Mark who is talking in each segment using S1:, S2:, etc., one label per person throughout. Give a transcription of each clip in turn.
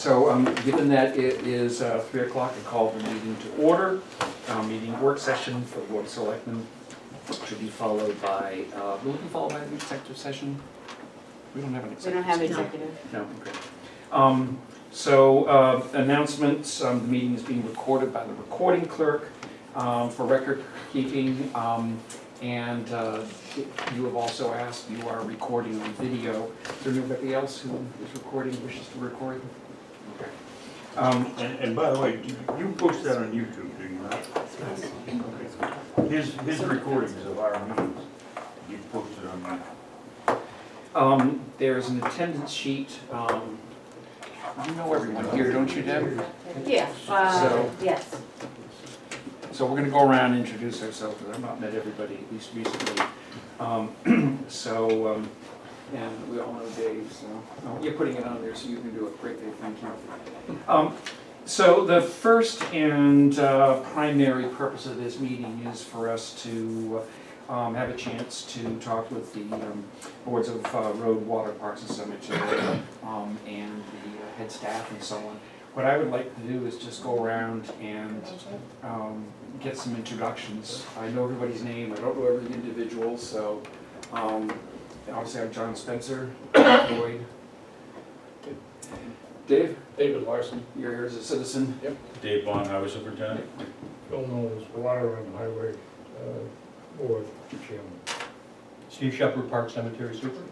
S1: So given that it is 3 o'clock, I call the meeting to order. Meeting work session for the Board of Selectmen should be followed by, will it be followed by an executive session? We don't have an
S2: We
S1: executive
S2: don't have
S1: session.
S2: executive.
S1: No, okay. So announcements, the meeting is being recorded by the recording clerk for record keeping. And you have also asked, you are recording on video. Is there anybody else who is recording, wishes to record? Okay.
S3: And by the way, you post that on YouTube, do you not? Okay. His recordings of our meetings, you posted on YouTube.
S1: There's an attendance sheet. You know everyone here, don't you, Deb?
S2: Yeah,
S1: So-
S2: yes.
S1: So we're gonna go around and introduce ourselves, because I've not met everybody, at least recently. And we all know Dave, so, you're putting it on there, so you can do it. Great, Dave, thank you. So the first and primary purpose of this meeting is for us to have a chance to talk with the boards of road, water, parks and cemetery, and the head staff and so on. What I would like to do is just go around and get some introductions. I know everybody's name, I don't know every individual, so obviously I'm John Spencer, Lloyd. Dave?
S4: David Larson.
S1: You're here as a citizen.
S3: Dave Bond, Highway Superintendent.
S4: Phil Knowles, Water and Highway Board Chairman.
S5: Steve Shepherd, Park Cemetery Super.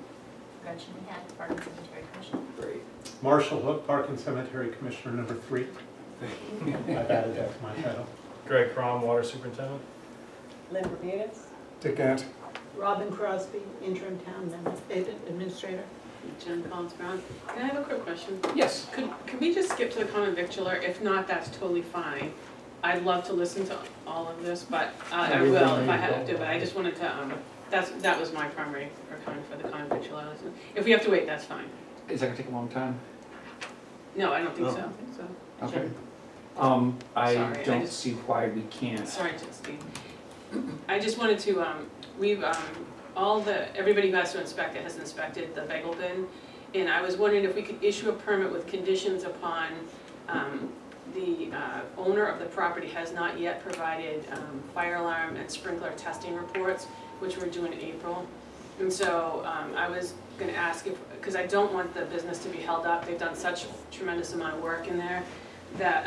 S6: Gretchen McCann, Park and Cemetery Commission.
S1: Great.
S7: Marshall Hook, Park and Cemetery Commissioner number 3. I've added that to my title.
S4: Greg Crom, Water Superintendent.
S8: Lynn Bermudez.
S7: Dick Ant.
S8: Robin Crosby, interim town administrator.
S9: Jen Collins Brown. Can I have a quick question?
S1: Yes.
S9: Could we just skip to the common victular? If not, that's totally fine. I'd love to listen to all of this, but I will if I have to, but I just wanted to, that was my primary comment for the common victular. If we have to wait, that's fine.
S1: Is that gonna take a long time?
S9: No, I don't think
S3: No.
S9: so.
S1: Okay.
S9: Sorry,
S1: I
S9: I
S1: don't
S9: just-
S1: see why we can't.
S9: Sorry, Justine. I just wanted to, we've, everybody who has to inspect it has inspected the bagel bin. And I was wondering if we could issue a permit with conditions upon, the owner of the property has not yet provided fire alarm and sprinkler testing reports, which were due in April. And so I was gonna ask if, because I don't want the business to be held up, they've done such tremendous amount of work in there, that,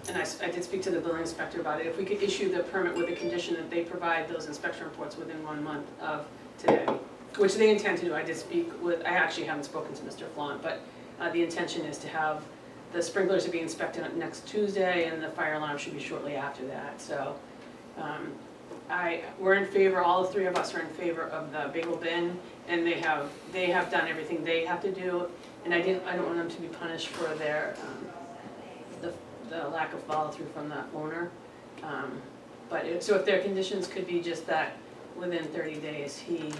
S9: and I did speak to the building inspector about it, if we could issue the permit with the condition that they provide those inspection reports within 1 month of today, which they intend to do. I did speak with, I actually haven't spoken to Mr. Flaunt, but the intention is to have the sprinklers to be inspected next Tuesday, and the fire alarm should be shortly after that. So we're in favor, all the three of us are in favor of the bagel bin, and they have done everything they have to do, and I don't want them to be punished for their the lack of follow through from the owner. So if their conditions could be just that within 30 days he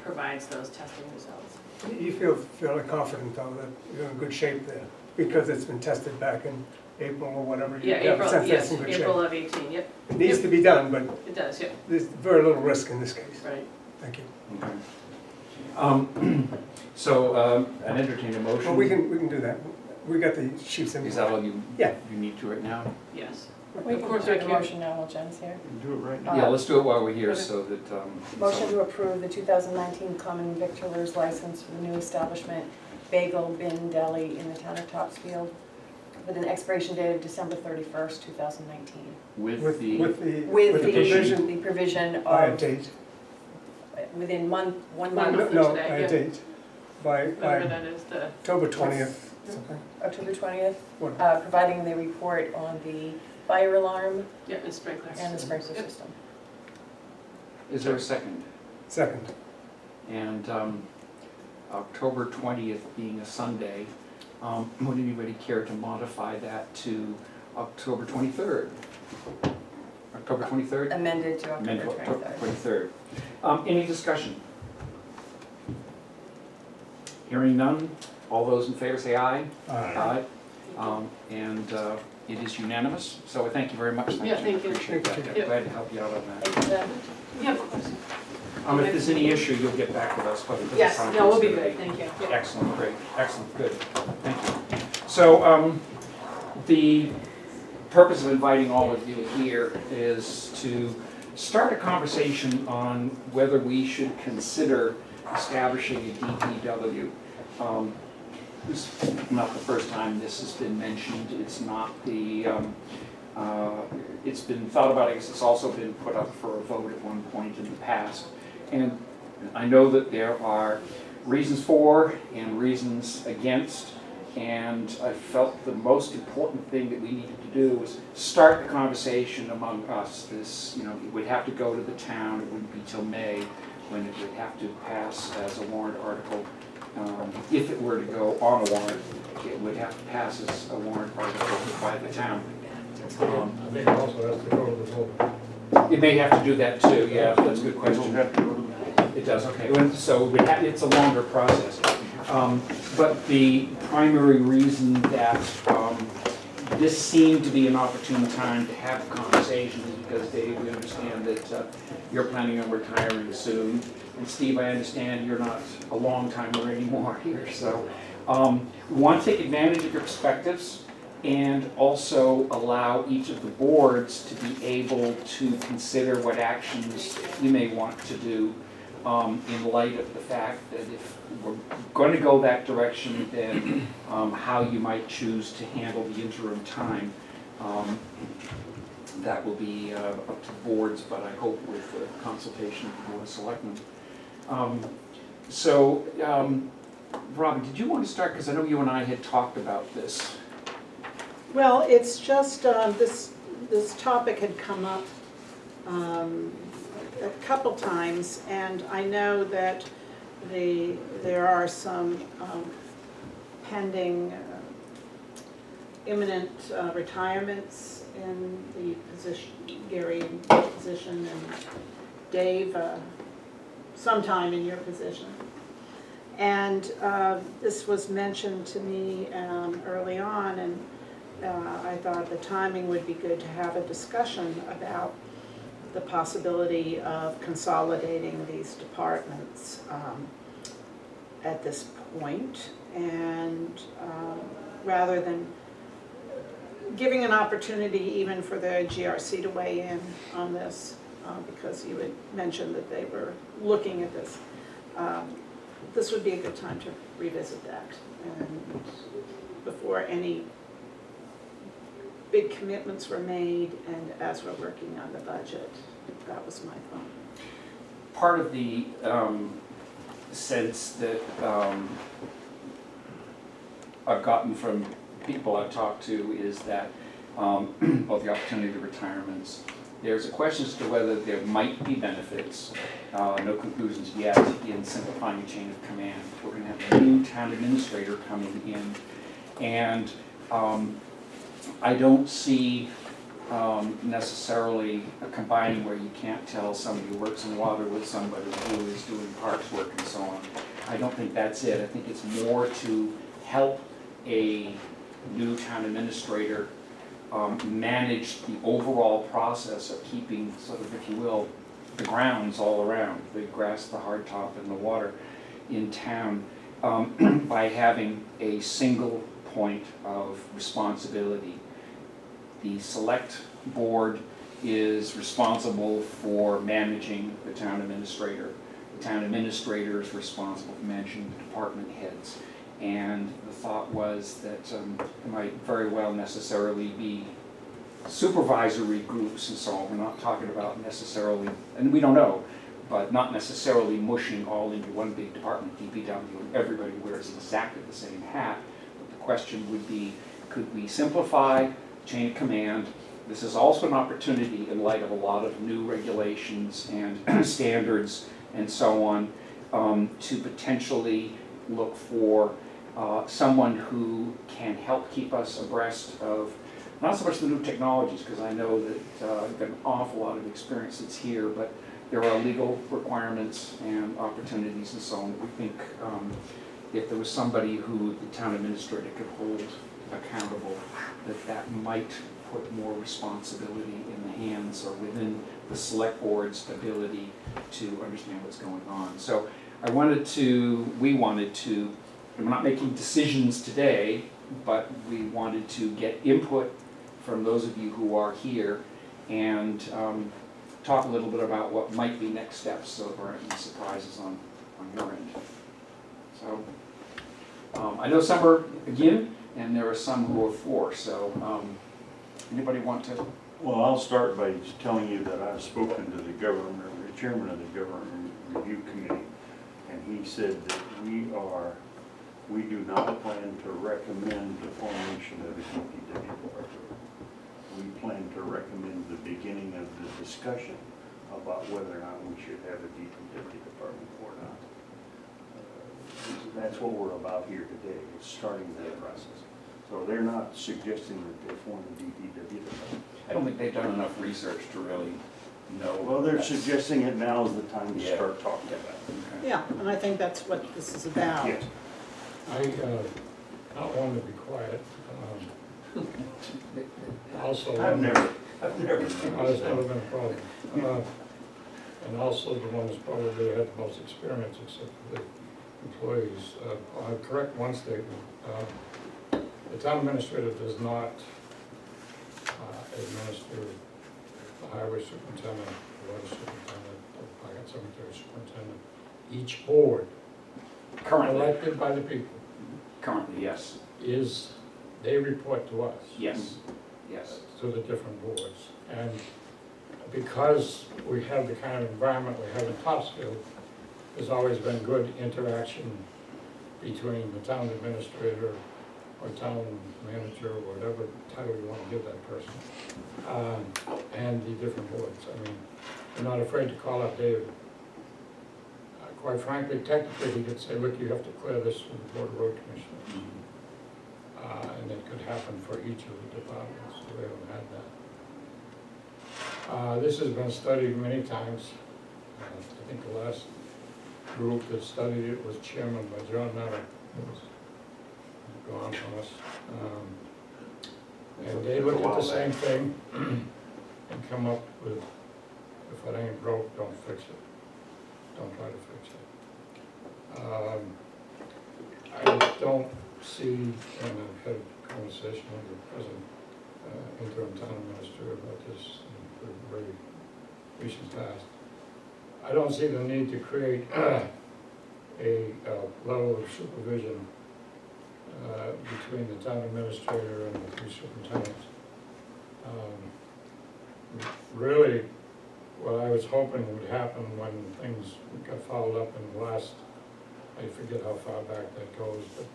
S9: provides those testing results.
S7: You feel fairly confident though that you're in good shape there because it's been tested back in April or whatever.
S9: Yeah,
S7: You have a
S9: April,
S7: sense that
S9: yes,
S7: it's in good
S9: April
S7: shape.
S9: of 18, yep,
S7: It needs to be done, but
S9: it does, yep,
S7: there's very little risk in this case.
S9: right.
S7: Thank you.
S1: Okay. So an entertained motion.
S7: Well, we can do that. We got the chief's input.
S1: Is that all you
S7: Yeah.
S1: need to right now?
S9: Yes.
S8: We
S9: Of
S8: can
S9: course
S8: do
S9: I
S8: the
S9: can.
S8: motion now while Jen's here.
S3: Do it right now.
S1: Yeah, let's do it while we're here so that.
S8: Motion to approve the 2019 common victualers license for the new establishment Bagel Bin Deli in the town of Topsfield with an expiration date of December 31st, 2019.
S1: With the.
S8: With
S7: the provision
S8: the provision
S7: by a
S8: of
S7: date.
S8: within one
S9: One
S8: month,
S9: month.
S7: No,
S9: today,
S7: by
S9: yeah.
S7: a date. By
S9: Whatever that is, the,
S7: October 20th. Okay.
S8: October 20th,
S7: What-
S8: providing the report on the fire alarm
S9: yeah, and sprinklers.
S8: and the sprinkler
S9: Yep.
S8: system.
S1: Is there a second?
S7: Second.
S1: And October 20th being a Sunday, would anybody care to modify that to October 23rd? October 23rd?
S8: Amended to
S1: Amended
S8: October
S1: to October
S8: 23rd.
S1: 23rd. Any discussion? Hearing none, all those in favor say aye.
S7: Aye.
S1: And it is unanimous, so I thank you very much.
S9: Yeah, thank you.
S1: Appreciate that.
S7: Thank
S9: you.
S1: Glad to help you out on that.
S8: Thank you, Jen.
S9: Yeah, of course.
S1: If there's any issue, you'll get back with us, but it doesn't
S9: Yes,
S1: sound
S9: no, we'll be
S1: it's gonna
S9: good, thank you. Yep.
S1: Excellent, great, excellent, good, thank you. So the purpose of inviting all of you here is to start a conversation on whether we should consider establishing a DPW. This is not the first time this has been mentioned. It's not the, it's been thought about, I guess it's also been put up for a vote at one point in the past. And I know that there are reasons for and reasons against, and I felt the most important thing that we needed to do was start the conversation among us. This, it would have to go to the town. It wouldn't be till May when it would have to pass as a warrant article. If it were to go on a warrant, it would have to pass as a warrant article by the town.
S4: I think it also has to go to the vote.
S1: It may have to do that too, yeah, that's a good question. It does, okay, so it's a longer process. But the primary reason that this seemed to be an opportune time to have a conversation is because, Dave, we understand that you're planning on retiring soon. And Steve, I understand you're not a long timer anymore here, so we want to take advantage of your perspectives and also allow each of the boards to be able to consider what actions you may want to do in light of the fact that if we're going to go that direction, then how you might choose to handle the interim time. That will be up to the boards, but I hope with the consultation of the Board of Selectmen. Robin, did you want to start? Because I know you and I had talked about this.
S2: Well, it's just, this topic had come up a couple times, and I know that there are some pending imminent retirements in the position, Gary in your position, and Dave sometime in your position. And this was mentioned to me early on, and I thought the timing would be good to have a discussion about the possibility of consolidating these departments at this point, and rather than giving an opportunity even for the GRC to weigh in on this, because you had mentioned that they were looking at this. This would be a good time to revisit that, and before any big commitments were made, and as we're working on the budget. That was my thought.
S1: Part of the sense that I've gotten from people I've talked to is that both the opportunity to retirements, there's a question as to whether there might be benefits, no conclusions yet, in simplifying the chain of command. We're going to have a new town administrator coming in, and I don't see necessarily a combining where you can't tell somebody who works in water with somebody who is doing parks work and so on. I don't think that's it. I think it's more to help a new town administrator manage the overall process of keeping, sort of, if you will, the grounds all around, the grass, the hardtop, and the water in town, by having a single point of responsibility. The select board is responsible for managing the town administrator. The town administrator is responsible for managing the department heads. And the thought was that it might very well necessarily be supervisory groups and so on. We're not talking about necessarily, and we don't know, but not necessarily mushing all into one big department, DPW, and everybody wears exactly the same hat. But the question would be, could we simplify chain of command? This is also an opportunity in light of a lot of new regulations and standards and so on, to potentially look for someone who can help keep us abreast of not so much the new technologies, because I know that I've got an awful lot of experience that's here, but there are legal requirements and opportunities and so on. We think if there was somebody who the town administrator could hold accountable, that might put more responsibility in the hands or within the select board's ability to understand what's going on. So we wanted to we're not making decisions today, but we wanted to get input from those of you who are here and talk a little bit about what might be next steps, so there aren't any surprises on your end. So, I know some are again, and there are some who are for, so anybody want to?
S3: Well, I'll start by telling you that I've spoken to the governor, the chairman of the government review committee, and he said that we do not plan to recommend the formation of a DPW board. We plan to recommend the beginning of the discussion about whether or not we should have a DPW department or not. That's what we're about here today, is starting that process. So they're not suggesting that they form a DPW department.
S1: I don't think they've done enough research to really know.
S3: Well, they're
S1: that's-
S3: suggesting it now is the time to
S1: Yeah.
S3: start talking about it.
S1: Okay.
S2: Yeah, and I think that's what this is about.
S3: Yes.
S4: I, not one to be quiet, also.
S3: I've never.
S4: Oh, that's never been a problem. And also the one that's probably had the most experience except for the employees. I'll correct one statement. The town administrator does not administer the highway superintendent, the water superintendent, the pocket cemetery superintendent. Each board,
S1: Currently,
S4: elected by the people,
S1: yes,
S4: they report to us.
S1: yes, yes.
S4: To the different boards. And because we have the kind of environment we have in Topsfield, there's always been good interaction between the town administrator or town manager, or whatever title you want to give that person, and the different boards. I mean, we're not afraid to call up David. Quite frankly, technically, he could say, look, you have to clear this with the Board of Road Commissioners. And it could happen for each of the departments, we haven't had that. This has been studied many times. I think the last group that studied it was chairman by John Miller, who's gone from us. And they looked at the same thing and come up with, if it ain't broke, don't fix it. Don't try to fix it. I don't see, and I've had a conversation with the present interim town administrator about this in the very recent past. I don't see the need to create a level of supervision between the town administrator and the three superintendents. Really, what I was hoping would happen when things got followed up in the last, I forget how far back that goes, but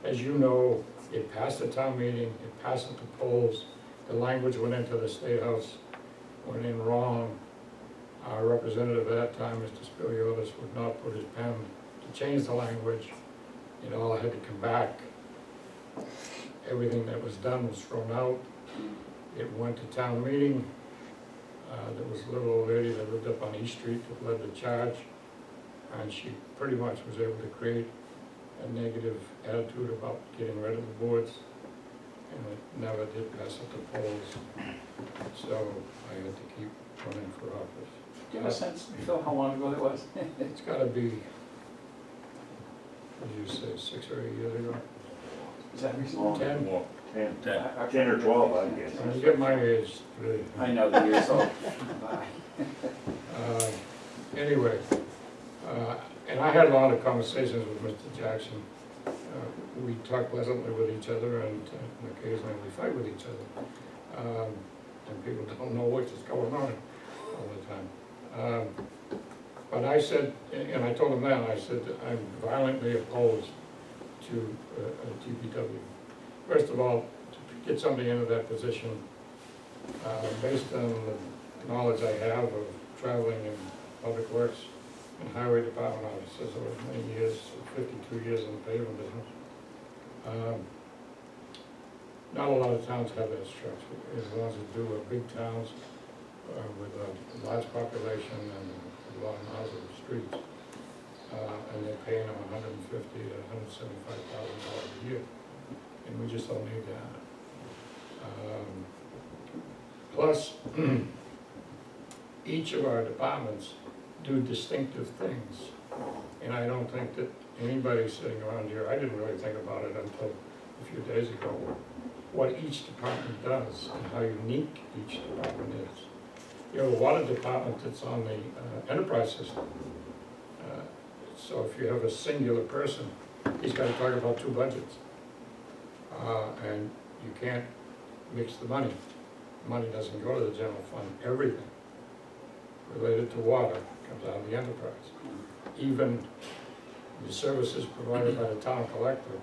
S4: as you know, it passed the town meeting, it passed at the polls, the language went into the State House, went in wrong. Our representative at that time, Mr. Spiliotis, would not put his pen to change the language. It all had to come back. Everything that was done was thrown out. It went to town meeting. There was a little old lady that lived up on East Street that led the charge, and she pretty much was able to create a negative attitude about getting rid of the boards, and it never did pass at the polls. So I had to keep running for office.
S1: Do you have a sense, Phil, how long ago it was?
S4: It's gotta be, what did you say, 6 or 8 years ago?
S1: Is that recent?
S3: Long,
S4: 10.
S3: more, 10,
S1: I- I
S3: 10 or 12, I guess.
S4: When you get my age, really.
S1: I know the years old. Bye.
S4: Anyway, and I had a lot of conversations with Mr. Jackson. We talk pleasantly with each other, and occasionally we fight with each other. And people don't know what is going on all the time. But I said, and I told him then, I said, I'm violently opposed to a DPW. First of all, to get somebody into that position, based on the knowledge I have of traveling in public works and highway department offices over many years, 52 years in the paving business. Not a lot of towns have that structure. The ones that do are big towns with a large population and a lot of miles of streets. And they're paying them $150,000 to $175,000 a year. And we just don't need that. Plus, each of our departments do distinctive things. And I don't think that anybody sitting around here, I didn't really think about it until a few days ago, what each department does and how unique each department is. You have a water department that's on the enterprise system. So if you have a singular person, he's got to talk about two budgets. And you can't mix the money. Money doesn't go to the general fund. Everything related to water comes out of the enterprise. Even the services provided by the town collector,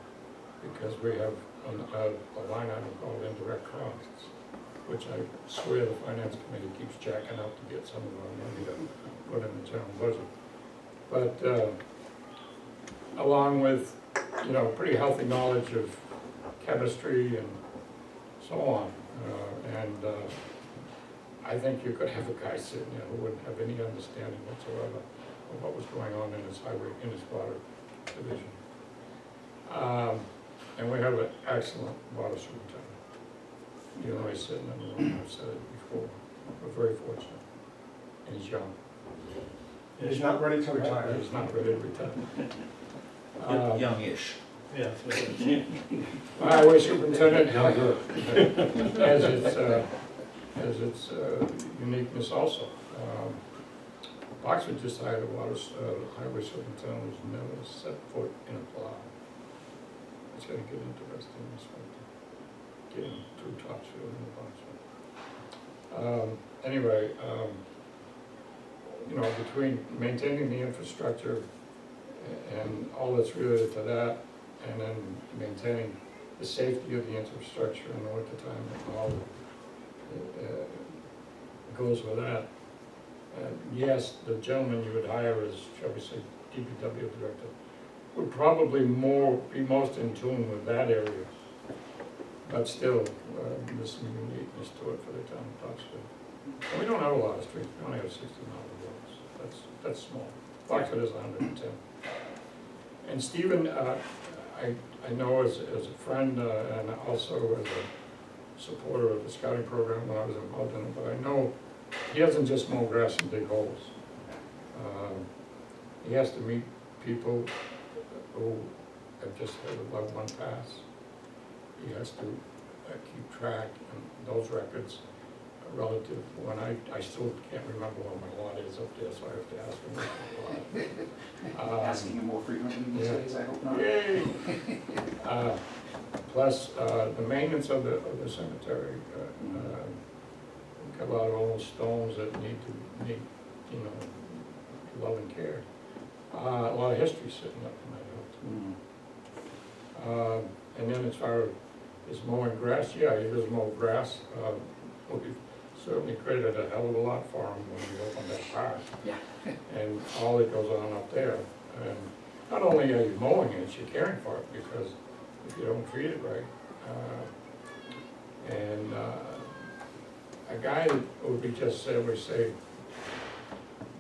S4: because we have a line item called indirect costs, which I swear the finance committee keeps jacking up to get some of our money to put in the general budget. But along with, you know, pretty healthy knowledge of chemistry and so on, I think you could have a guy sitting there who wouldn't have any understanding whatsoever of what was going on in his highway, in his water division. And we have an excellent water superintendent. You know, he's sitting in the room, I've said it before, we're very fortunate, and he's young.
S7: He's not ready to retire.
S4: He's not ready to retire.
S3: Youngish.
S5: Yeah.
S4: Highway superintendent has its uniqueness also. Boxford just hired a highway superintendent who's never set foot in a plow. It's gonna get interesting this winter, getting through Topsfield and Boxford. Anyway, you know, between maintaining the infrastructure and all that's related to that, and then maintaining the safety of the infrastructure in the wintertime and all that goes with that. Yes, the gentleman you would hire as, shall we say, DPW director, would probably be most in tune with that area. But still, there's some uniqueness to it for the town of Boxford. And we don't have a lot of streets, we only have 60 miles of roads. That's small. Boxford is 110. And Stephen, I know as a friend and also as a supporter of the scouting program when I was involved in it, but I know he doesn't just mow grass and dig holes. He has to meet people who have just had a loved one pass. He has to keep track and those records relative, when I still can't remember what my lot is up there, so I have to ask him what my lot is.
S1: Asking you more frequently these
S4: yeah.
S1: days, I hope not.
S4: Yay! Plus, the maintenance of the cemetery, we've got a lot of old stones that need, you know, love and care. A lot of history sitting up in that hill too. And then as far as mowing grass, yeah, he does mow grass. We've certainly created a hell of a lot for him when we opened that park.
S1: Yeah.
S4: And all that goes on up there. And not only are you mowing it, you're caring for it, because if you don't treat it right, a guy that would be just, say, we say,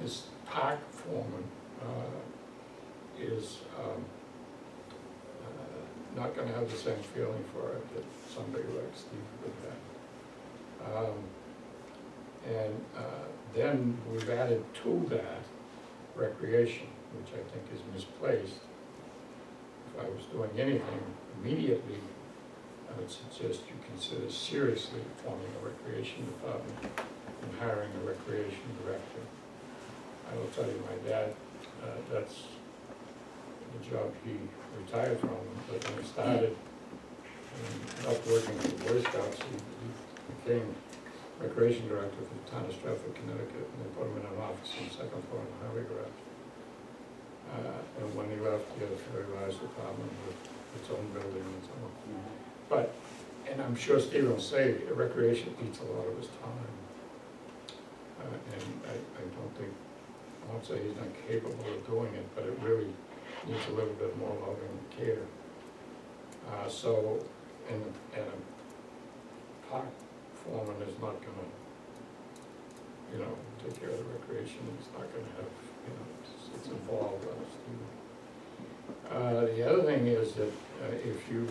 S4: this park foreman is not gonna have the same feeling for it that somebody like Steve would have. Then we've added to that recreation, which I think is misplaced. If I was doing anything immediately, I would suggest you consider seriously forming a recreation department and hiring a recreation director. I will tell you, my dad, that's the job he retired from, but when he started up working for the Boy Scouts, he became recreation director for the town of Stratford, Connecticut, and they put him in an office on the second floor in the highway garage. And when he left, he had a very large department with its own building and so on. But, and I'm sure Steve will say, recreation eats a lot of his time. And I don't think, I won't say he's not capable of doing it, but it really needs a little bit more love and care. And a park foreman is not gonna, you know, take care of the recreation. It's not gonna have, you know, it's involved. The other thing is that if you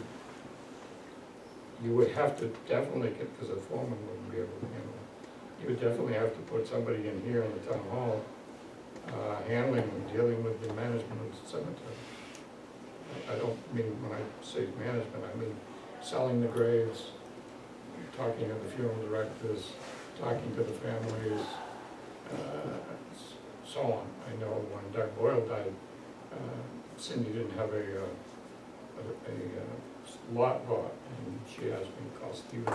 S4: would have to definitely, because a foreman wouldn't be able to handle it, you would definitely have to put somebody in here in the town hall handling and dealing with the management of the cemetery. I don't mean, when I say management, I mean selling the graves, talking to the funeral directors, talking to the families, so on. I know when Doug Boyle died, Cindy didn't have a lot bought, and she asked me to call Steve,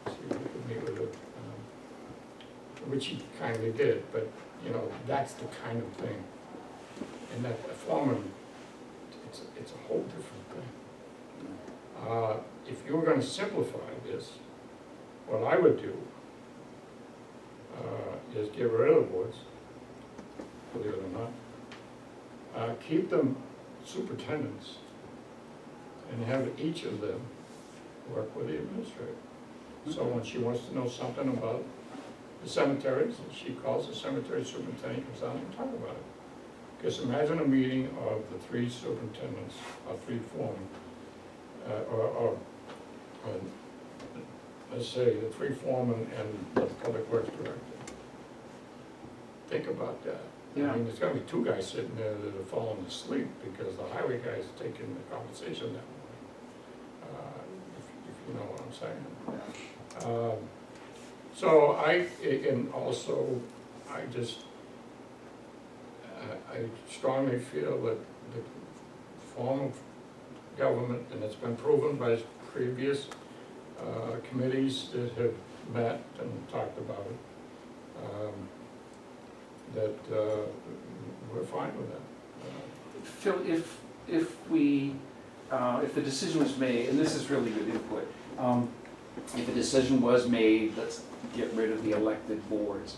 S4: see if we could meet with her, which he kindly did, but, you know, that's the kind of thing. And that a foreman, it's a whole different thing. If you were gonna simplify this, what I would do is get rid of the boards, believe it or not. Keep them superintendents and have each of them work with the administrator. So when she wants to know something about the cemeteries, she calls the cemetery superintendent, comes down and talk about it. Because imagine a meeting of the three superintendents, or three foremen, or let's say the three foremen and the public works director. Think about that.
S1: Yeah.
S4: I mean, there's gonna be two guys sitting there that are falling asleep because the highway guy's taking the compensation that way. If you know what I'm saying. So and also, I strongly feel that the form of government, and it's been proven by previous committees that have met and talked about it, that we're fine with that.
S1: Phil, if the decision was made, and this is really good input, if a decision was made, let's get rid of the elected boards,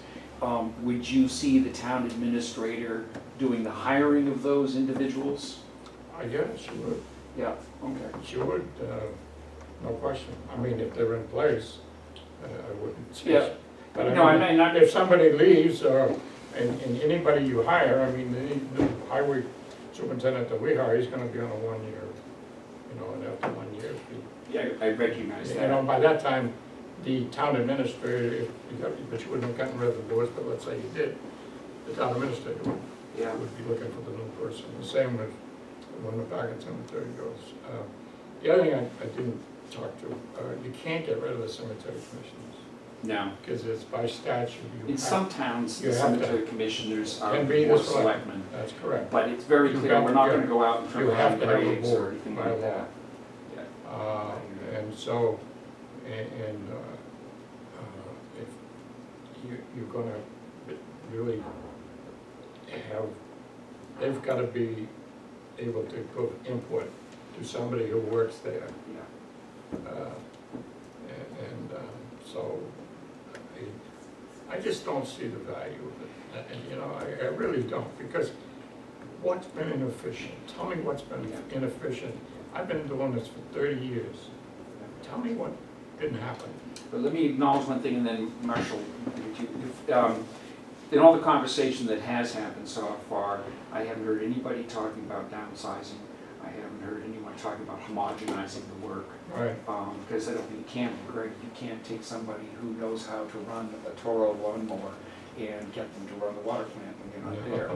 S1: would you see the town administrator doing the hiring of those individuals?
S4: I guess you would.
S1: Yeah, okay.
S4: She would, no question. I mean, if they're in place, I wouldn't.
S1: Yeah.
S4: But
S1: No, I mean,
S4: if somebody leaves, and anybody you hire, I mean, the highway superintendent that we hire, he's gonna be on a 1 year, you know, and after 1 year,
S1: yeah, I recognize
S4: you know,
S1: that.
S4: by that time, the town administrator, but you wouldn't have gotten rid of the boards, but let's say you did, the town administrator
S1: Yeah.
S4: would be looking for the new person. The same with when the Packet Cemetery goes. The other thing I didn't talk to, you can't get rid of the cemetery commissioners,
S1: No.
S4: because it's by statute. You
S1: In
S4: have-
S1: some towns,
S4: you
S1: the
S4: have to-
S1: cemetery commissioners are
S4: Can be
S1: more
S4: the select-
S1: selectmen.
S4: That's correct.
S1: But it's very
S4: You've
S1: clear,
S4: got
S1: we're
S4: to
S1: not
S4: get-
S1: gonna go out and turn
S4: you have
S1: around
S4: to have a
S1: graves or
S4: board
S1: anything
S4: by
S1: like
S4: law.
S1: that.
S4: And so, if you're gonna really have, they've gotta be able to give input to somebody who works there.
S1: Yeah.
S4: So, I just don't see the value of it, and, you know, I really don't, because what's been inefficient? Tell me what's been inefficient. I've been doing this for 30 years. Tell me what didn't happen.
S1: But let me acknowledge one thing, and then Marshall, in all the conversation that has happened so far, I haven't heard anybody talking about downsizing. I haven't heard anyone talking about homogenizing the work.
S4: Right.
S1: Because I don't think you can, Greg, you can't take somebody who knows how to run a Toro lawnmower and get them to run the water plant when you're not there.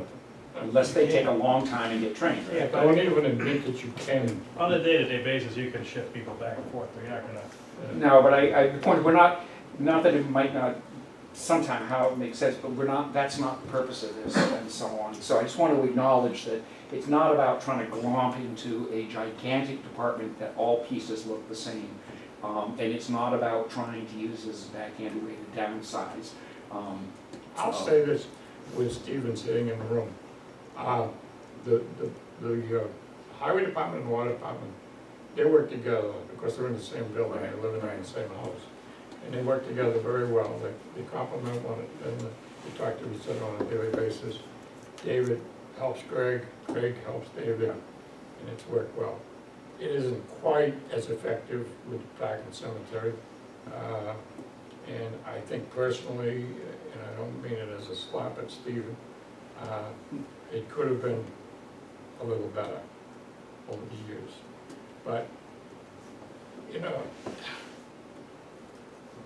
S1: Unless they take a long time and get trained.
S5: Yeah,
S4: I don't even admit that you can.
S5: On a day-to-day basis, you can shift people back and forth, but you're not gonna.
S1: No, but the point, we're not that it might not, sometime how it makes sense, but we're not, that's not the purpose of this and so on. So I just want to acknowledge that it's not about trying to glomp into a gigantic department that all pieces look the same. And it's not about trying to use this as a backhanded way to downsize.
S4: I'll say this with Stephen sitting in the room. The highway department and water department, they work together, because they're in the same building, they're living in the same house. And they work together very well, they complement one another, they talk to each other on a daily basis. David helps Greg, Greg helps David, and it's worked well. It isn't quite as effective with Packet Cemetery. And I think personally, and I don't mean it as a slap at Stephen, it could have been a little better over the years. But, you know,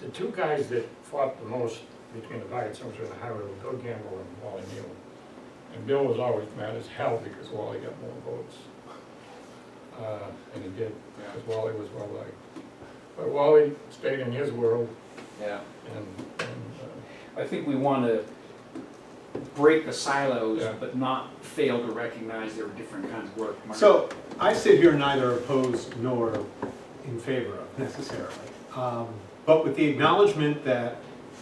S4: the two guys that fought the most between the Packet Cemetery and the highway were Bill Gamble and Wally Neal. And Bill was always mad as hell because Wally got more votes. and he did, because Wally was well liked. But Wally stayed in his world,
S1: Yeah.
S4: and
S1: I think we want to break the silos,
S4: Yeah.
S1: but not fail to recognize there are different kinds of work. Mark?
S10: So I sit here neither opposed nor in favor of necessarily. But with the acknowledgement that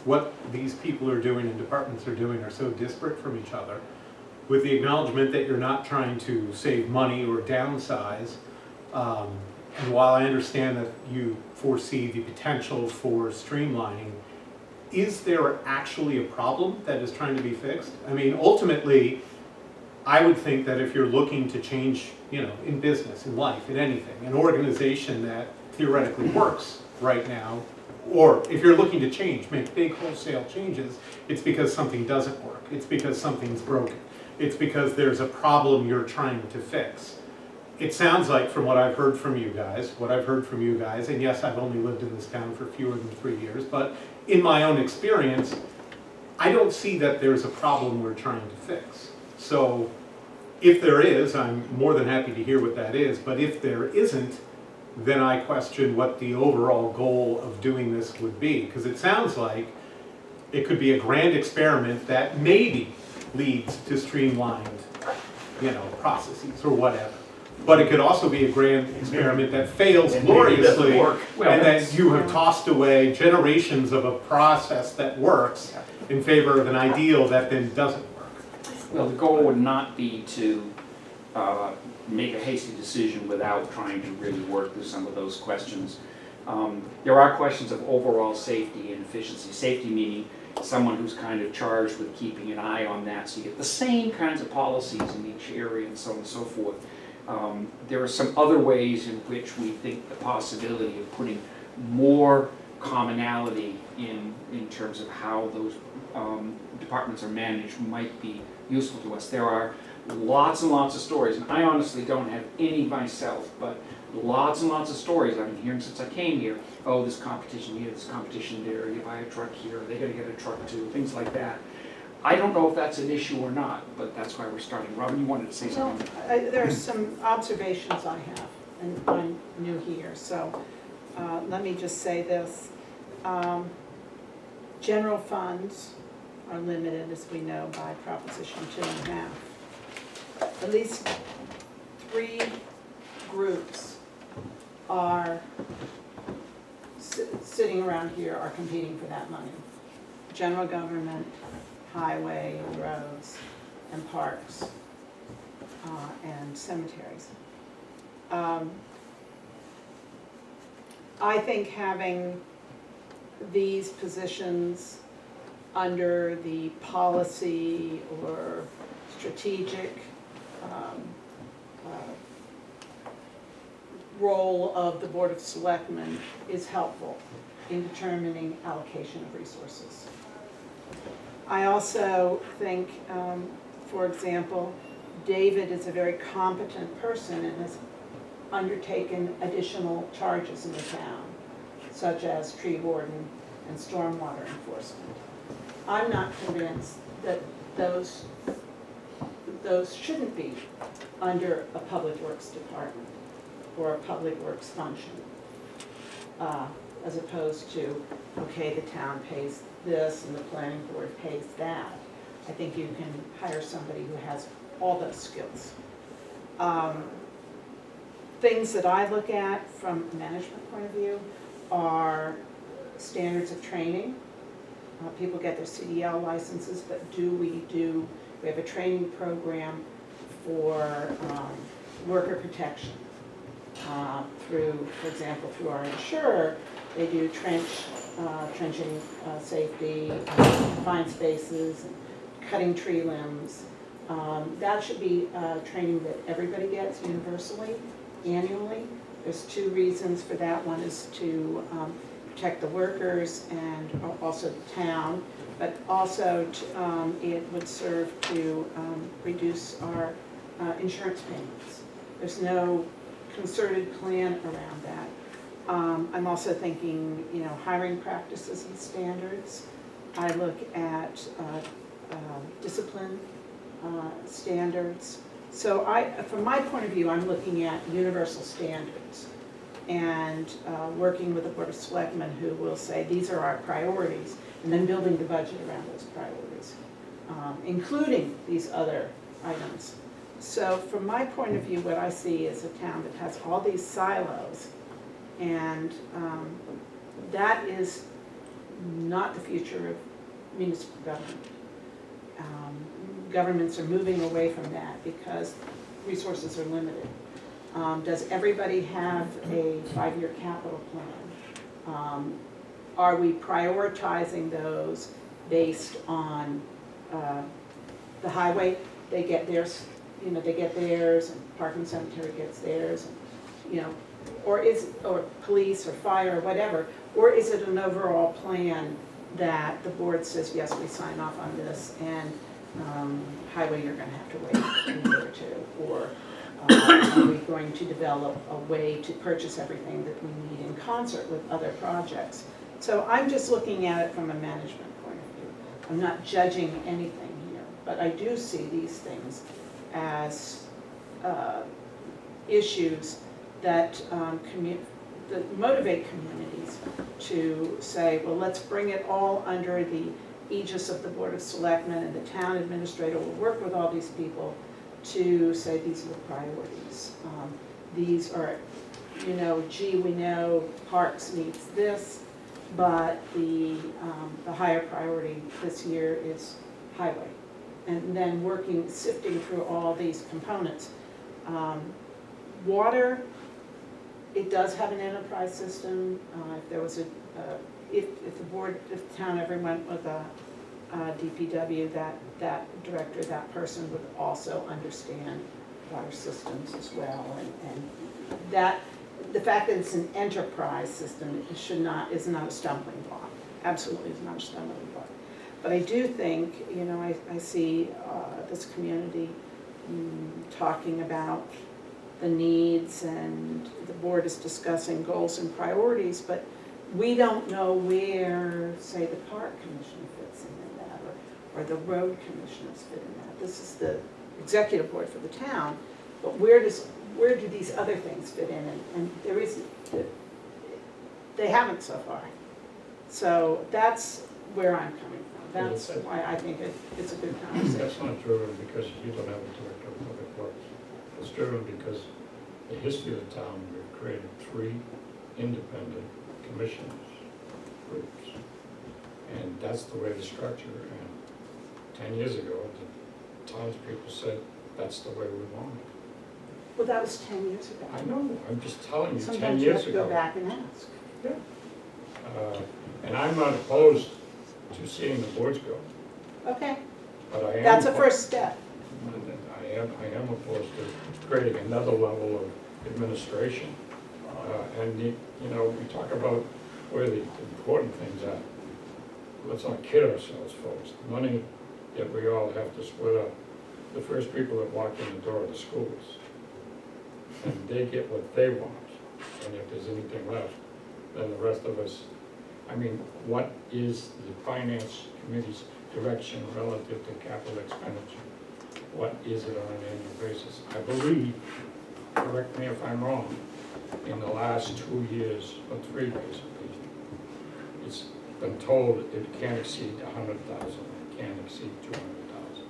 S10: what these people are doing and departments are doing are so disparate from each other, with the acknowledgement that you're not trying to save money or downsize, and while I understand that you foresee the potential for streamlining, is there actually a problem that is trying to be fixed? I mean, ultimately, I would think that if you're looking to change, you know, in business, in life, in anything, an organization that theoretically works right now, or if you're looking to change, make big wholesale changes, it's because something doesn't work. It's because something's broken. It's because there's a problem you're trying to fix. It sounds like from what I've heard from you guys, and yes, I've only lived in this town for fewer than 3 years, but in my own experience, I don't see that there's a problem we're trying to fix. So if there is, I'm more than happy to hear what that is, but if there isn't, then I question what the overall goal of doing this would be. Because it sounds like it could be a grand experiment that maybe leads to streamlined, you know, processes or whatever. But it could also be a grand experiment that fails
S3: And maybe it doesn't
S10: gloriously,
S3: work.
S1: Well,
S10: and
S1: that's-
S10: that you have tossed away generations of a process that works in favor of an ideal that then doesn't work.
S1: Well, the goal would not be to make a hasty decision without trying to really work through some of those questions. There are questions of overall safety and efficiency. Safety meaning someone who's kind of charged with keeping an eye on that, so you get the same kinds of policies in each area and so on and so forth. There are some other ways in which we think the possibility of putting more commonality in terms of how those departments are managed might be useful to us. There are lots and lots of stories, and I honestly don't have any myself, but lots and lots of stories I've been hearing since I came here. Oh, this competition here, this competition there, you buy a truck here, they gotta get a truck too, things like that. I don't know if that's an issue or not, but that's why we're starting. Robin, you wanted to say
S2: Well,
S1: something?
S2: there are some observations I have, and I'm new here, so let me just say this. General funds are limited, as we know, by Proposition 2.5. At least 3 groups are sitting around here are competing for that money. General government, highway, roads, and parks, and cemeteries. I think having these positions under the policy or strategic role of the Board of Selectmen is helpful in determining allocation of resources. I also think, for example, David is a very competent person and has undertaken additional charges in the town, such as tree warden and stormwater enforcement. I'm not convinced that those shouldn't be under a public works department or a public works function, as opposed to, okay, the town pays this and the planning board pays that. I think you can hire somebody who has all those skills. Things that I look at from a management point of view are standards of training. People get their CDL licenses, but we have a training program for worker protection through, for example, through our insurer. They do trenching safety, confined spaces, cutting tree limbs. That should be training that everybody gets universally, annually. There's 2 reasons for that. One is to protect the workers and also the town, but also it would serve to reduce our insurance payments. There's no concerted plan around that. I'm also thinking, hiring practices and standards. I look at discipline standards. So from my point of view, I'm looking at universal standards and working with the Board of Selectmen who will say, these are our priorities, and then building the budget around those priorities, including these other items. So from my point of view, what I see is a town that has all these silos, and that is not the future of municipal government. Governments are moving away from that because resources are limited. Does everybody have a 5-year capital plan? Are we prioritizing those based on the highway? They get theirs, they get theirs, and Park and Cemetery gets theirs, and, or police or fire or whatever, or is it an overall plan that the board says, yes, we sign off on this, and highway, you're gonna have to wait a year or two, or are we going to develop a way to purchase everything that we need in concert with other projects? So I'm just looking at it from a management point of view. I'm not judging anything here, but I do see these things as issues that that motivate communities to say, well, let's bring it all under the aegis of the Board of Selectmen, and the town administrator will work with all these people to say these are the priorities. These are, gee, we know Parks needs this, but the higher priority this year is highway. And then sifting through all these components. Water, it does have an enterprise system. If there was if the town ever went with a DPW, that director, that person would also understand water systems as well. And that, the fact that it's an enterprise system is not a stumbling block. Absolutely is not a stumbling block. But I do think, I see this community talking about the needs, and the board is discussing goals and priorities, but we don't know where, say, the park commission fits in that, or the road commissioners fit in that. This is the executive board for the town, but where do these other things fit in? And they haven't so far. So that's where I'm coming from. That's why I think it's a good conversation.
S4: That's not driven because you don't have a director of public works. It's driven because the history of the town, we've created 3 independent commissioners, groups. And that's the way the structure, and 10 years ago, the townspeople said, that's the way we want it.
S2: Well, that was 10 years ago.
S4: I know, I'm just telling you, 10
S2: Sometimes you have
S4: years
S2: to go
S4: ago.
S2: back and ask.
S4: And I'm not opposed to seeing the boards go,
S2: Okay,
S4: but I am.
S2: that's a first step.
S4: I am opposed to creating another level of administration. And, we talk about where the important things are. Let's not kid ourselves, folks. The money that we all have to split up, the first people that walk in the door are the schools. And they get what they want. And if there's anything left, then the rest of us, what is the finance committee's direction relative to capital expenditure? What is it on an annual basis? I believe, correct me if I'm wrong, in the last 2 years, or 3 years, it's been told it can't exceed 100,000, it can't exceed 200,000.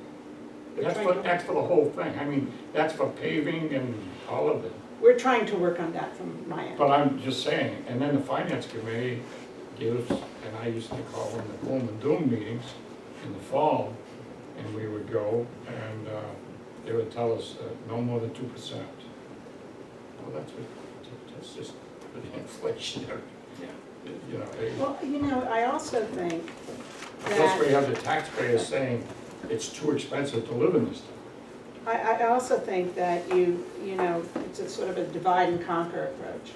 S4: That's for the whole thing. That's for paving and all of it.
S2: We're trying to work on that from my end.
S4: But I'm just saying, and then the finance committee gives, and I used to call them the gloom and doom meetings in the fall, and we would go, and they would tell us no more than 2%. Well, that's just inflationary.
S2: Well, I also think
S4: Plus we
S2: that,
S4: have the taxpayers saying it's too expensive to live in this town.
S2: I also think that it's a sort of a divide and conquer approach.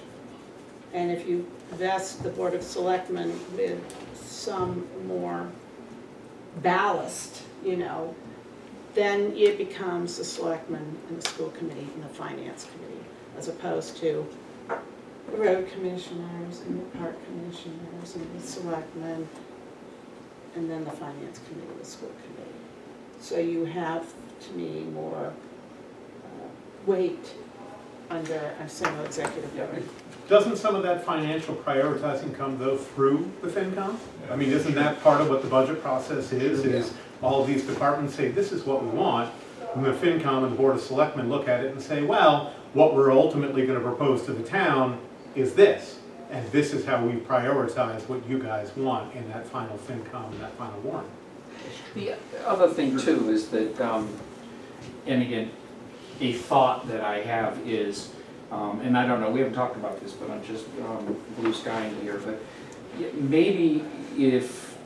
S2: And if you vest the Board of Selectmen with some more ballast, then it becomes the selectmen and the school committee and the finance committee, as opposed to the road commissioners and the park commissioners and the selectmen, and then the finance committee, the school committee. So you have, to me, more weight under a single executive
S1: Yeah.
S2: board.
S10: Doesn't some of that financial prioritizing come though through the FinCom? I mean, isn't that part of what the budget process is all of these departments say, this is what we want, and the FinCom and the Board of Selectmen look at it and say, well, what we're ultimately gonna propose to the town is this, and this is how we prioritize what you guys want in that final FinCom and that final warrant.
S1: The other thing too is that, and again, a thought that I have is, and I don't know, we haven't talked about this, but I'm just blue skying here, but maybe if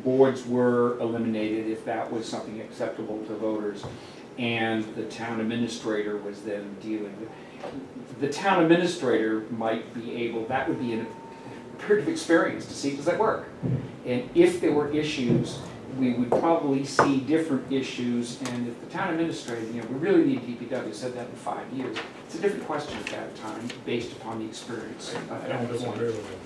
S1: boards were eliminated, if that was something acceptable to voters, and the town administrator was then dealing with, the town administrator might be able, that would be a period of experience to see, does that work? And if there were issues, we would probably see different issues, and if the town administrator, you know, we really need DPW, said that in 5 years, it's a different question at that time, based upon the experience.
S4: I don't disagree with it.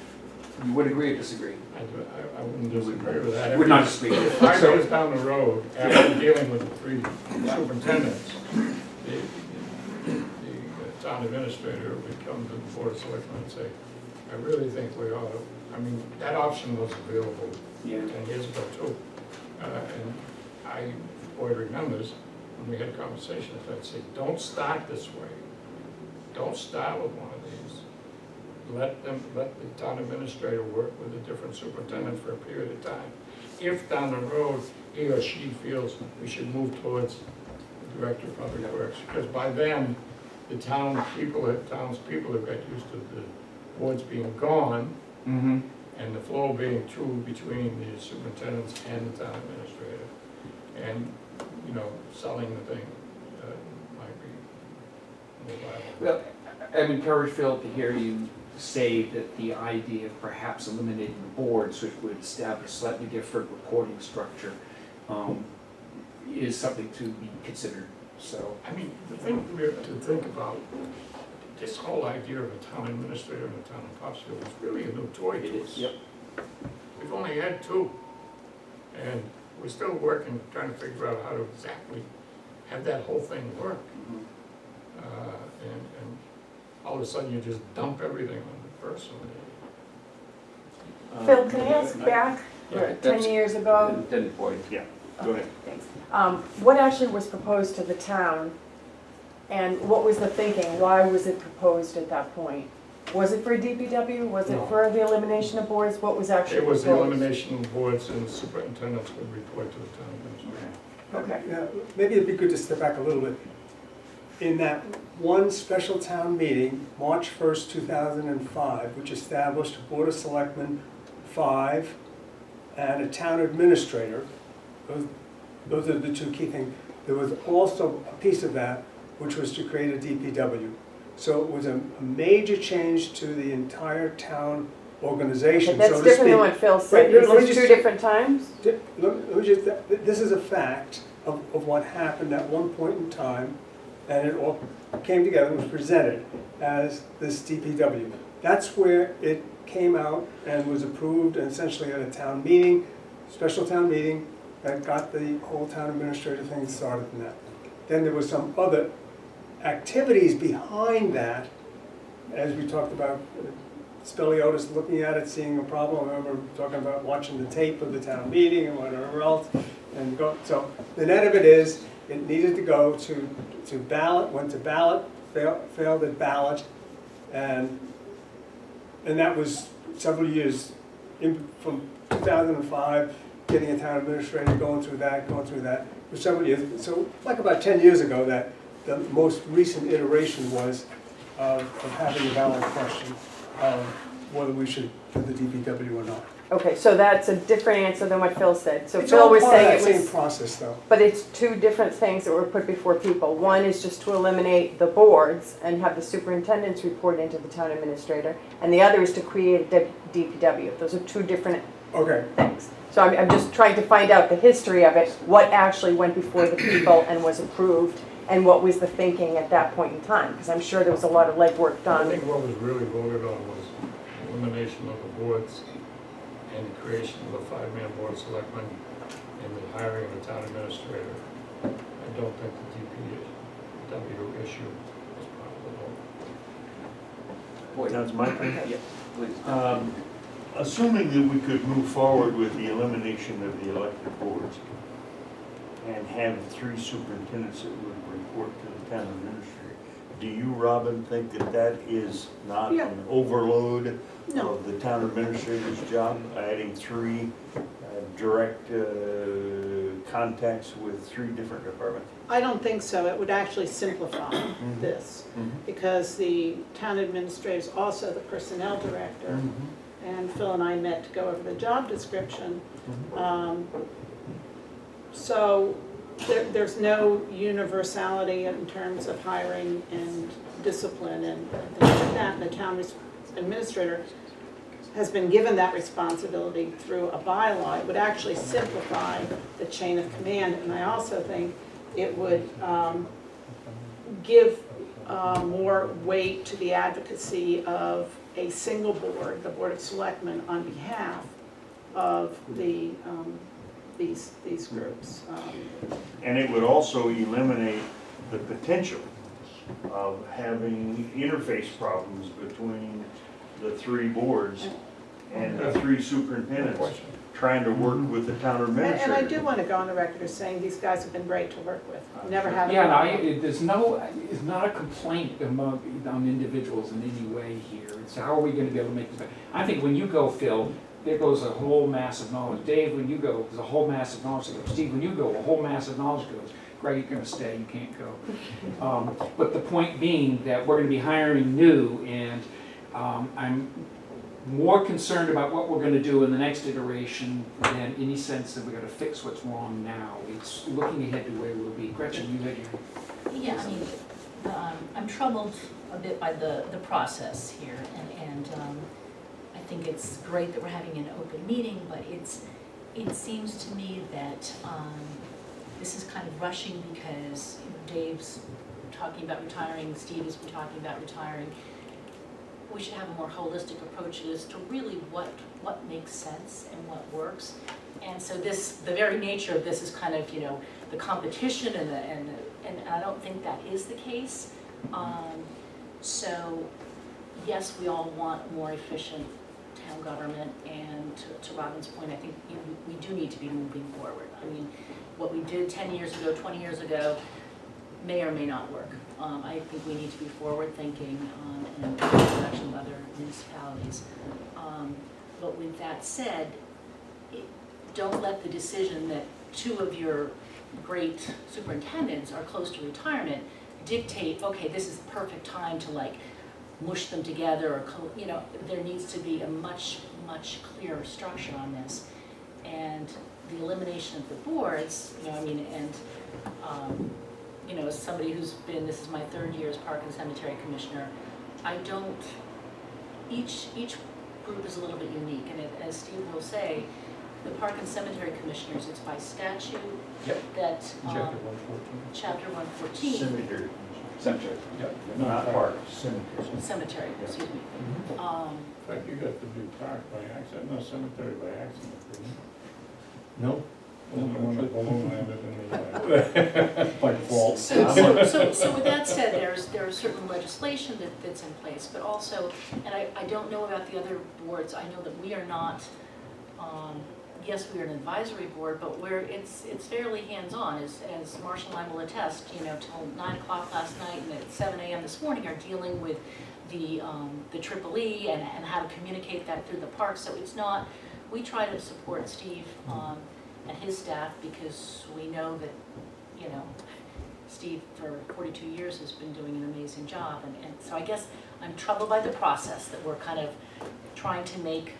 S1: You would agree or disagree?
S4: I wouldn't disagree with that.
S1: Would not disagree.
S4: 5 years down the road, after dealing with the 3 superintendents, the town administrator would come to the Board of Selectmen and say, I really think we ought to, I mean, that option was available
S1: Yeah.
S4: 10 years ago too. And Boyd remembers, when we had conversations, I'd say, don't start this way. Don't start with one of these. Let the town administrator work with the different superintendents for a period of time. If down the road, he or she feels we should move towards the director of public works, because by then, the townspeople have got used to the boards being gone,
S1: Mm-hmm.
S4: and the flow being true between the superintendents and the town administrator. And, you know, selling the thing might be more viable.
S1: Well, I'm encouraged, Phil, to hear you say that the idea of perhaps eliminating the boards, which would establish a slightly different reporting structure, is something to be considered, so.
S4: I mean, the thing we have to think about, this whole idea of a town administrator in the town of Topsfield is really a new toy to us.
S1: Yep.
S4: We've only had 2, and we're still working, trying to figure out how to exactly have that whole thing work. And all of a sudden, you just dump everything on the person.
S8: Phil, can I ask back,
S1: Yeah,
S8: 10
S1: that's-
S8: years ago?
S1: Then Boyd.
S3: Yeah, go ahead.
S8: Thanks. What actually was proposed to the town, and what was the thinking? Why was it proposed at that point? Was it for DPW? Was it
S4: No.
S8: for the elimination of boards? What was actually
S4: It
S8: proposed?
S4: was the elimination of boards, and the superintendents would report to the town administrator.
S8: Okay.
S7: Yeah, maybe it'd be good to step back a little bit. In that one special town meeting, March 1st, 2005, which established a Board of Selectmen 5 and a town administrator, those are the 2 key things. There was also a piece of that which was to create a DPW. So it was a major change to the entire town organization, so
S8: That's
S7: to speak.
S8: different than what Phil said.
S7: Wait,
S8: Is
S7: let me
S8: this
S7: just-
S8: 2 different times?
S7: Let me just, this is a fact of what happened at one point in time, and it all came together and was presented as this DPW. That's where it came out and was approved, and essentially at a town meeting, special town meeting, that got the whole town administrator thing started in that. Then there was some other activities behind that, as we talked about, Speliotis looking at it, seeing a problem. I remember talking about watching the tape of the town meeting and whatever else, and go. So the net of it is, it needed to go to ballot, went to ballot, failed at ballot, and that was several years from 2005, getting a town administrator, going through that for several years. So like about 10 years ago, that the most recent iteration was of having a ballot question of whether we should do the DPW or not.
S8: Okay, so that's a different answer than what Phil said. So
S7: It's
S8: Phil
S7: all
S8: was
S7: part of
S8: saying
S7: that
S8: it
S7: same
S8: was,
S7: process, though.
S8: but it's 2 different things that were put before people. One is just to eliminate the boards and have the superintendents report into the town administrator, and the other is to create a DPW. Those are 2 different
S7: Okay.
S8: things. So I'm just trying to find out the history of it, what actually went before the people and was approved, and what was the thinking at that point in time, because I'm sure there was a lot of legwork
S4: I
S8: done.
S4: think what was really voted on was elimination of the boards and the creation of a 5-man board of selectmen and the hiring of a town administrator. I don't think the DPW issue
S1: Boyd.
S3: Now it's my turn.
S1: Yeah, please.
S3: Assuming that we could move forward with the elimination of the elected boards and have 3 superintendents that would report to the town administrator, do you, Robin, think that that is not
S2: Yeah.
S3: an overload
S2: No.
S3: of the town administrator's job, adding 3 direct contacts with 3 different departments?
S2: I don't think so. It would actually simplify
S3: Mm-hmm.
S2: this, because the town administrator is also the personnel director. And Phil and I met to go over the job description. So there's no universality in terms of hiring and discipline and things like that. And the town administrator has been given that responsibility through a bylaw. It would actually simplify the chain of command. And I also think it would give more weight to the advocacy of a single board, the Board of Selectmen, on behalf of the, these groups.
S3: And it would also eliminate the potential of having interface problems between the 3 boards and the 3 superintendents trying to work with the town administrator.
S2: And I do want to go on the record as saying these guys have been great to work with. Never had a
S1: Yeah,
S2: problem.
S1: there's no, it's not a complaint on individuals in any way here. It's how are we gonna be able to make this better? I think when you go, Phil, there goes a whole mass of knowledge. Dave, when you go, there's a whole mass of knowledge that goes. Steve, when you go, a whole mass of knowledge goes. Greg, you're gonna stay, you can't go. But the point being that we're gonna be hiring new, and I'm more concerned about what we're gonna do in the next iteration than any sense that we gotta fix what's wrong now. It's looking ahead to where we'll be. Gretchen, you had your...
S6: Yeah, I mean, I'm troubled a bit by the process here, and I think it's great that we're having an open meeting, but it seems to me that this is kind of rushing because Dave's talking about retiring, Steve has been talking about retiring. We should have a more holistic approach as to really what makes sense and what works. And so the very nature of this is kind of, the competition and I don't think that is the case. So yes, we all want more efficient town government, and to Robin's point, I think we do need to be moving forward. I mean, what we did 10 years ago, 20 years ago may or may not work. I think we need to be forward-thinking and in the direction of other municipalities. But with that said, don't let the decision that 2 of your great superintendents are close to retirement dictate, okay, this is the perfect time to like mush them together, or there needs to be a much clearer structure on this. And the elimination of the boards, as somebody who's been, this is my 3rd year as Park and Cemetery Commissioner, each group is a little bit unique, and as Steve will say, the Park and Cemetery Commissioners, it's by statute that, Chapter 114.
S3: Cemetery.
S1: Cemetery.
S3: Not park, cemetery.
S6: Cemetery, excuse me.
S4: In fact, you got to do park by accident, no cemetery by accident, didn't you?
S10: No?
S4: Only the balloon landed in the, by fault.
S6: So with that said, there's certain legislation that's in place, but also, and I don't know about the other boards, I know that we are not, yes, we are an advisory board, but it's fairly hands-on, as Marshall and I will attest, till 9 o'clock last night and at 7 a.m. this morning are dealing with the Triple E and how to communicate that through the park, so it's not, we try to support Steve and his staff because we know that, Steve for 42 years has been doing an amazing job, and so I guess I'm troubled by the process that we're kind of trying to make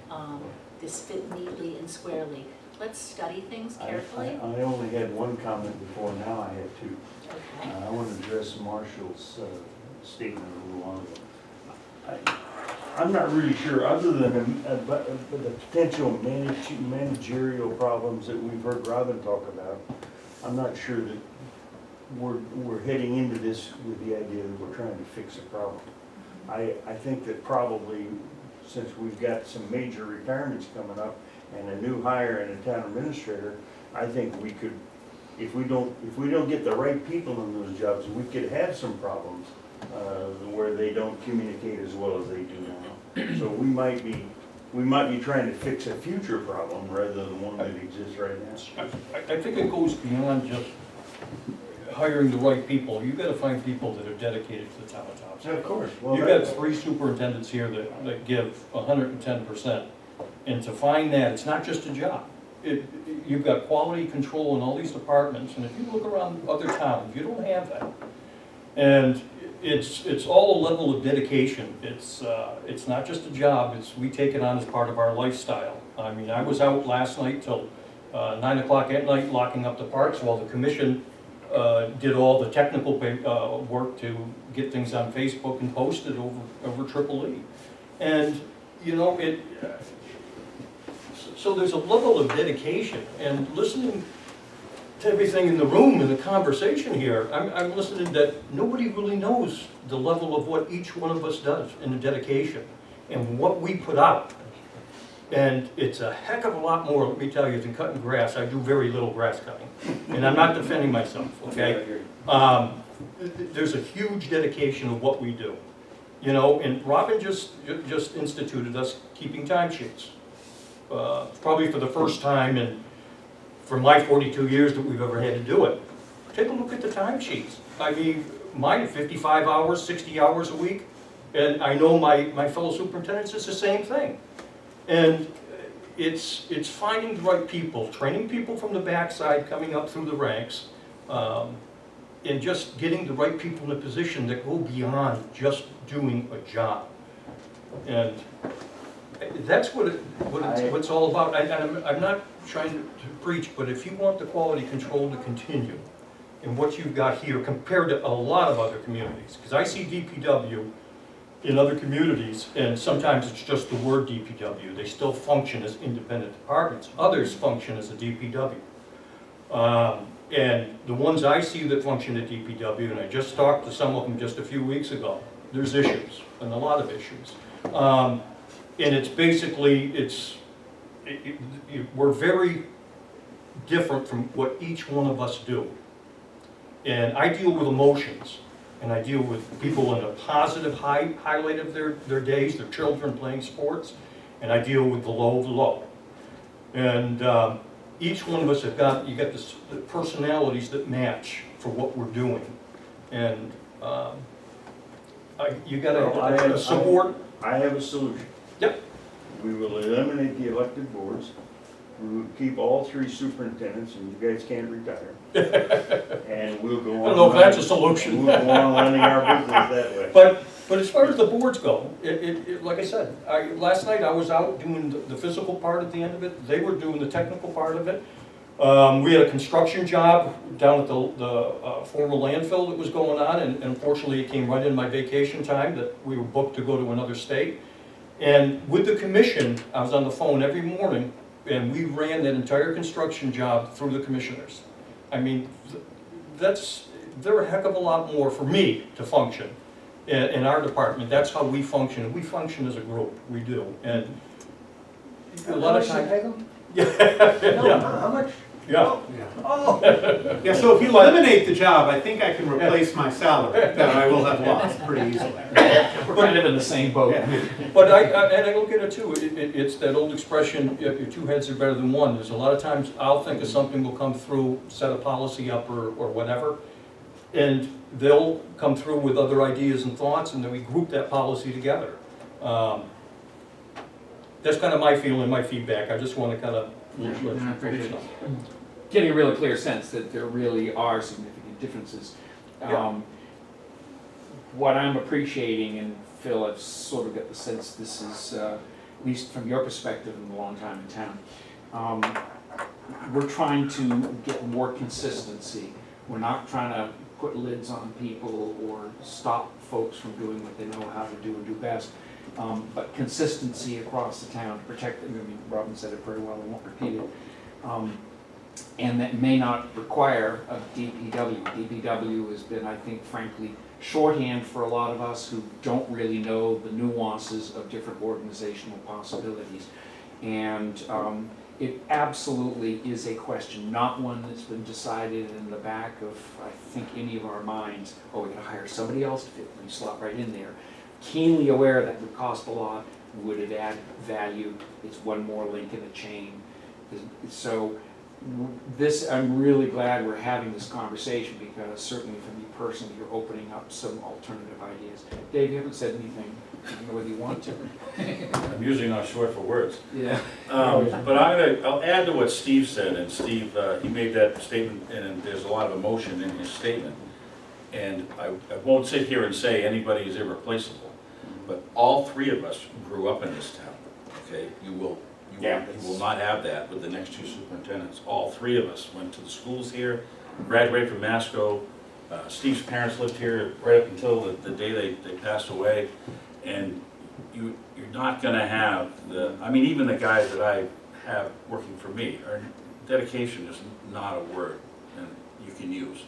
S6: this fit neatly and squarely. Let's study things carefully.
S3: I only had one comment before, now I have 2.
S6: Okay.
S3: I want to address Marshall's statement a little while ago. I'm not really sure, other than the potential managerial problems that we've heard Robin talk about, I'm not sure that we're heading into this with the idea that we're trying to fix a problem. I think that probably, since we've got some major retirements coming up and a new hire and a town administrator, I think we could, if we don't get the right people in those jobs, we could have some problems where they don't communicate as well as they do now. So we might be trying to fix a future problem rather than one that exists right now.
S5: I think it goes beyond just hiring the right people. You've got to find people that are dedicated to the town of Thompson.
S3: Of course. Well,
S5: You've got 3 superintendents here that give 110%. And to find that, it's not just a job. You've got quality control in all these departments, and if you look around other towns, you don't have that. And it's all a level of dedication. It's not just a job, we take it on as part of our lifestyle. I mean, I was out last night till 9 o'clock at night locking up the parks while the commission did all the technical work to get things on Facebook and posted over Triple E. And, you know, so there's a level of dedication, and listening to everything in the room and the conversation here, I'm listening that nobody really knows the level of what each one of us does in the dedication and what we put out. And it's a heck of a lot more, let me tell you, than cutting grass. I do very little grass cutting, and I'm not defending myself, okay? There's a huge dedication of what we do, you know, and Robin just instituted us keeping timesheets. Probably for the first time for my 42 years that we've ever had to do it. Take a look at the timesheets. I mean, mine 55 hours, 60 hours a week, and I know my fellow superintendents, it's the same thing. And it's finding the right people, training people from the backside, coming up through the ranks, and just getting the right people in a position that go beyond just doing a job. And that's what it's all about. I'm not trying to preach, but if you want the quality control to continue in what you've got here compared to a lot of other communities, because I see DPW in other communities, and sometimes it's just the word DPW. They still function as independent departments. Others function as a DPW. And the ones I see that function at DPW, and I just talked to some of them just a few weeks ago, there's issues, and a lot of issues. And it's basically, we're very different from what each one of us do. And I deal with emotions, and I deal with people in a positive highlight of their days, their children playing sports, and I deal with the low of the low. And each one of us have got, you got the personalities that match for what we're doing. And you gotta support.
S3: I have a solution.
S1: Yep.
S3: We will eliminate the elected boards. We will keep all 3 superintendents, and you guys can't retire. And we'll go on.
S5: I don't know if that's a solution.
S3: We'll go on running our business that way.
S5: But as far as the boards go, like I said, last night I was out doing the physical part at the end of it. They were doing the technical part of it. We had a construction job down at the former landfill that was going on, and unfortunately it came right in my vacation time that we were booked to go to another state. And with the commission, I was on the phone every morning, and we ran that entire construction job through the commissioners. I mean, they're a heck of a lot more for me to function in our department. That's how we function. We function as a group, we do. And a lot of times. Yeah.
S10: How much?
S5: Yeah.
S10: Oh. Yeah, so if you eliminate the job, I think I can replace my salary that I will have lost pretty easily.
S1: We're kind of in the same boat.
S5: But I look at it too, it's that old expression, your 2 heads are better than one. There's a lot of times I'll think of something will come through, set a policy up or whatever, and they'll come through with other ideas and thoughts, and then we group that policy together. That's kind of my feeling, my feedback. I just want to kind of
S1: getting a really clear sense that there really are significant differences. What I'm appreciating, and Phil, I've sort of got the sense this is, at least from your perspective in a long time in town, we're trying to get more consistency. We're not trying to put lids on people or stop folks from doing what they know how to do and do best. But consistency across the town to protect them. I mean, Robin said it very well, I won't repeat it. And that may not require a DPW. DPW has been, I think, frankly, shorthand for a lot of us who don't really know the nuances of different organizational possibilities. And it absolutely is a question, not one that's been decided in the back of, I think, any of our minds. Oh, we're gonna hire somebody else to fit, we slot right in there. Keenly aware that would cost a lot, would it add value? It's one more link in the chain. So this, I'm really glad we're having this conversation because certainly for me personally, you're opening up some alternative ideas. Dave, you haven't said anything, I don't know whether you want to.
S11: I'm usually not short for words.
S1: Yeah.
S11: But I'll add to what Steve said, and Steve, he made that statement, and there's a lot of emotion in his statement. And I won't sit here and say anybody is irreplaceable, but all three of us grew up in this town, okay? You will not have that with the next two superintendents. All three of us went to the schools here, graduated from Masco. Steve's parents lived here right up until the day they passed away. And you're not gonna have even the guys that I have working for me, dedication is not a word and you can use.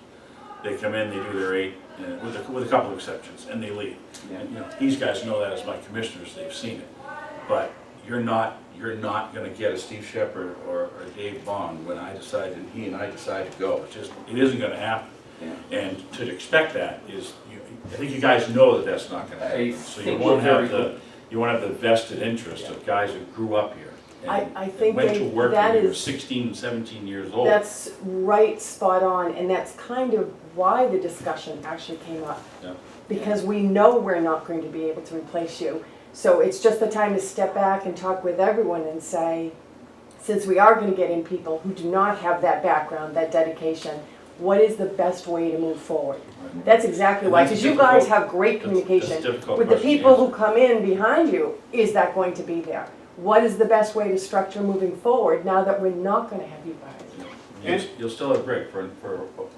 S11: They come in, they do their 8, with a couple of exceptions, and they leave.
S1: Yeah.
S11: And, these guys know that as my commissioners, they've seen it. But you're not gonna get a Steve Shepherd or a Dave Bond when he and I decide to go. It isn't gonna happen.
S1: Yeah.
S11: And to expect that is, I think you guys know that that's not gonna happen. So you won't have the vested interest of guys who grew up here.
S8: I think
S11: went to work
S8: that
S11: when you were
S8: is-
S11: 16, 17 years old.
S8: That's right, spot on, and that's kind of why the discussion actually came up.
S11: Yeah.
S8: Because we know we're not going to be able to replace you. So it's just the time to step back and talk with everyone and say, since we are going to get in people who do not have that background, that dedication, what is the best way to move forward?
S11: Right.
S8: That's exactly why, because you guys have great communication
S11: That's a difficult
S8: with the
S11: question to
S8: people who
S11: answer.
S8: come in behind you. Is that going to be there? What is the best way to structure moving forward now that we're not going to have you guys?
S11: You'll still have Greg for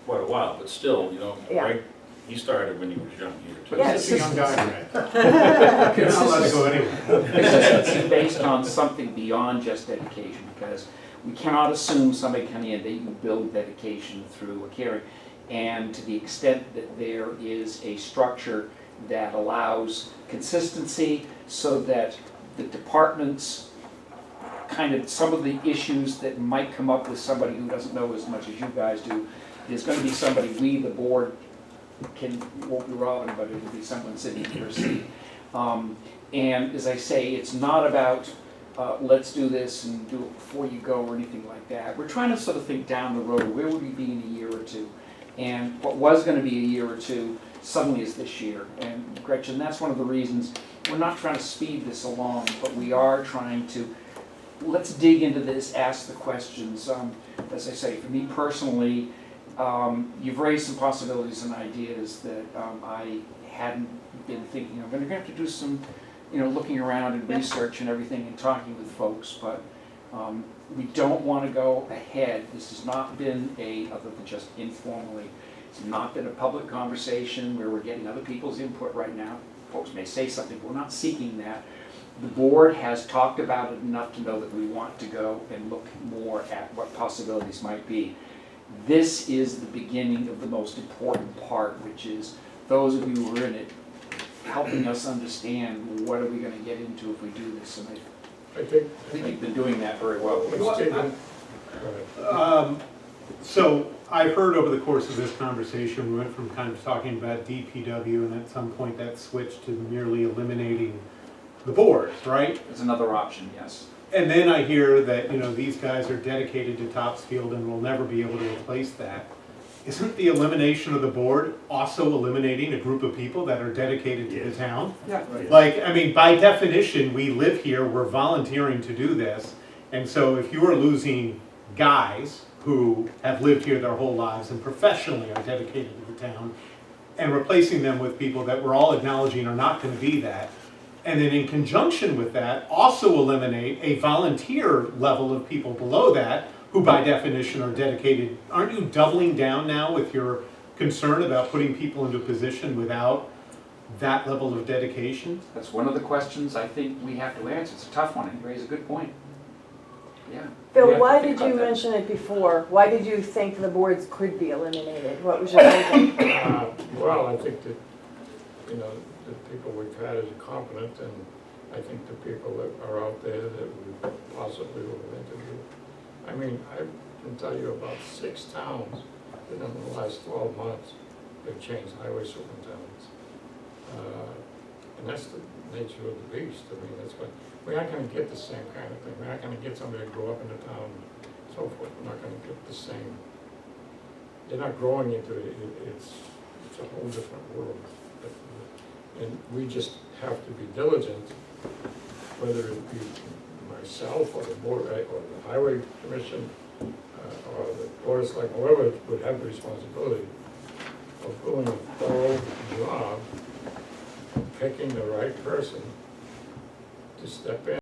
S11: quite a while, but still,
S8: Yeah.
S11: Greg, he started when he was young here too.
S8: Yeah,
S10: He's a young guy, right? You're not allowed to go anywhere.
S1: Consistency based on something beyond just dedication, because we cannot assume somebody coming in that you build dedication through a caring. And to the extent that there is a structure that allows consistency so that the departments, kind of some of the issues that might come up with somebody who doesn't know as much as you guys do, there's going to be somebody we, the board, won't be Robin, but it'll be someone sitting in your seat. And as I say, it's not about let's do this and do it before you go or anything like that. We're trying to sort of think down the road, where would we be in a year or two? And what was going to be a year or two suddenly is this year. And Gretchen, that's one of the reasons we're not trying to speed this along, but we are trying to, let's dig into this, ask the questions. As I say, for me personally, you've raised some possibilities and ideas that I hadn't been thinking of. And you're going to have to do some, looking around and research and everything and talking with folks, but we don't want to go ahead. This has not been other than just informally, it's not been a public conversation where we're getting other people's input right now. Folks may say something, but we're not seeking that. The board has talked about it enough to know that we want to go and look more at what possibilities might be. This is the beginning of the most important part, which is those of you who are in it, helping us understand what are we going to get into if we do this. And
S4: I think,
S1: I think you've been doing that very well.
S4: Stephen, go ahead.
S10: So I heard over the course of this conversation, we went from kind of talking about DPW, and at some point that switched to merely eliminating the boards, right?
S1: It's another option, yes.
S10: And then I hear that, these guys are dedicated to Topsfield and will never be able to replace that. Isn't the elimination of the board also eliminating a group of people that are dedicated to the town?
S1: Yeah.
S10: By definition, we live here, we're volunteering to do this. And so if you are losing guys who have lived here their whole lives and professionally are dedicated to the town, and replacing them with people that we're all acknowledging are not going to be that, and then in conjunction with that, also eliminate a volunteer level of people below that, who by definition are dedicated. Aren't you doubling down now with your concern about putting people into a position without that level of dedication?
S1: That's one of the questions I think we have to answer. It's a tough one, and you raise a good point. Yeah. We
S8: Bill,
S1: have
S8: why
S1: to think
S8: did you
S1: about that.
S8: mention it before? Why did you think the boards could be eliminated? What was your thinking?
S4: Well, I think that, the people we've had is competent, and I think the people that are out there that we possibly will interview I mean, I can tell you about 6 towns that in the last 12 months have changed highway superintendents. And that's the nature of the beast. I mean, that's what, we're not gonna get the same kind of thing. We're not gonna get somebody to grow up in the town and so forth. We're not gonna get the same. They're not growing into it. It's a whole different world. And we just have to be diligent, whether it be myself or the board, or the highway commission, or the board of selectmen, whoever would have the responsibility of doing a thorough job, of picking the right person to step in.